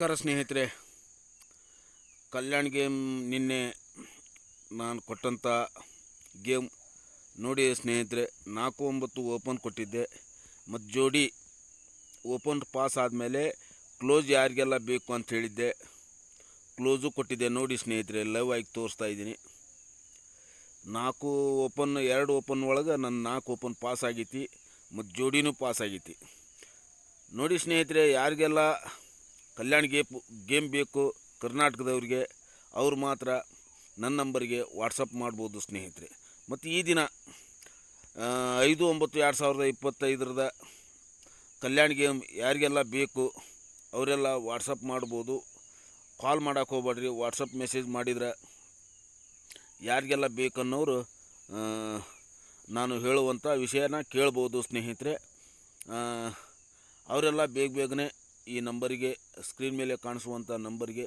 ನಮಸ್ಕಾರ ಸ್ನೇಹಿತರೆ, ಕಲ್ಯಾಣ್ ಗೇಮ್ ನಿನ್ನೆ ನಾನು ಕೊಟ್ಟಂಥ ಗೇಮ್ ನೋಡಿ ಸ್ನೇಹಿತರೆ. 4-9 ಓಪನ್ ಕೊಟ್ಟಿದ್ದೆ ಮತ್ತು ಜೋಡಿ ಓಪನ್ ಪಾಸ್ ಆದಮೇಲೆ ಕ್ಲೋಸ್ ಯಾರಿಗೆಲ್ಲ ಬೇಕು ಅಂತ ಹೇಳಿದ್ದೆ. ಕ್ಲೋಸು ಕೊಟ್ಟಿದ್ದೆ ನೋಡಿ ಸ್ನೇಹಿತರೆ, ಲೈವ್ ಆಗಿ ತೋರಿಸ್ತಾ ಇದ್ದೀನಿ. 2 ಓಪನ್ ಒಳಗೆ ನನ್ನ 4 ಓಪನ್ ಪಾಸ್ ಆಗೈತಿ ಮತ್ತು ಜೋಡಿನೂ ಪಾಸ್ ಆಗೈತಿ ನೋಡಿ ಸ್ನೇಹಿತರೆ. ಯಾರಿಗೆಲ್ಲ ಕಲ್ಯಾಣ್ ಗೇಮ್ ಬೇಕು ಕರ್ನಾಟಕದವ್ರಿಗೆ ಅವ್ರು ಮಾತ್ರ ನನ್ನ ನಂಬರ್ಗೆ ವಾಟ್ಸಪ್ ಮಾಡ್ಬೋದು ಸ್ನೇಹಿತರೆ. ಮತ್ತು ಈ ದಿನ 5-9-2025 ಕಲ್ಯಾಣ್ ಗೇಮ್ ಯಾರಿಗೆಲ್ಲ ಬೇಕು ಅವರೆಲ್ಲ ವಾಟ್ಸಪ್ ಮಾಡ್ಬೋದು. ಕಾಲ್ ಮಾಡೋಕೆ ಹೋಗ್ಬೇಡ್ರಿ, ವಾಟ್ಸಪ್ ಮೆಸೇಜ್ ಮಾಡಿದ್ರೆ ಯಾರಿಗೆಲ್ಲ ಬೇಕನ್ನೋರು ನಾನು ಹೇಳುವಂಥ ವಿಷಯನ ಕೇಳ್ಬೋದು ಸ್ನೇಹಿತರೆ. ಅವರೆಲ್ಲ ಬೇಗನೆ ಈ ನಂಬರಿಗೆ, ಸ್ಕ್ರೀನ್ ಮೇಲೆ ಕಾಣಿಸುವಂಥ ನಂಬರ್ಗೆ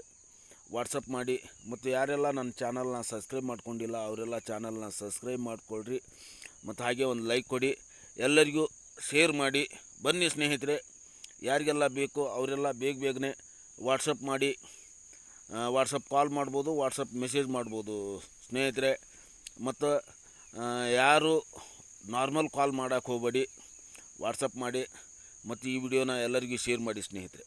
ವಾಟ್ಸಪ್ ಮಾಡಿ. ಮತ್ತು ಯಾರೆಲ್ಲ ನನ್ನ ಚಾನಲ್ನ ಸಬ್ಸ್ಕ್ರೈಬ್ ಮಾಡ್ಕೊಂಡಿಲ್ಲ ಅವರೆಲ್ಲ ಚಾನಲ್ನ ಸಬ್ಸ್ಕ್ರೈಬ್ ಮಾಡ್ಕೊಳ್ರಿ. ಮತ್ತು ಹಾಗೆ ಒಂದು ಲೈಕ್ ಕೊಡಿ, ಎಲ್ಲರಿಗೂ ಶೇರ್ ಮಾಡಿ. ಬನ್ನಿ ಸ್ನೇಹಿತರೆ, ಯಾರಿಗೆಲ್ಲ ಬೇಕು ಅವರೆಲ್ಲ ಬೇಗನೆ ವಾಟ್ಸಪ್ ಮಾಡಿ. ವಾಟ್ಸಪ್ ಕಾಲ್ ಮಾಡ್ಬೋದು, ವಾಟ್ಸಪ್ ಮೆಸೇಜ್ ಮಾಡ್ಬೋದು ಸ್ನೇಹಿತರೆ. ಮತ್ತು ಯಾರು ನಾರ್ಮಲ್ ಕಾಲ್ ಮಾಡೋಕ್ಕೆ ಹೋಗಬೇಡಿ, ವಾಟ್ಸಪ್ ಮಾಡಿ. ಮತ್ತು ಈ ವಿಡಿಯೋನ ಎಲ್ಲರಿಗೂ ಶೇರ್ ಮಾಡಿ ಸ್ನೇಹಿತರೆ.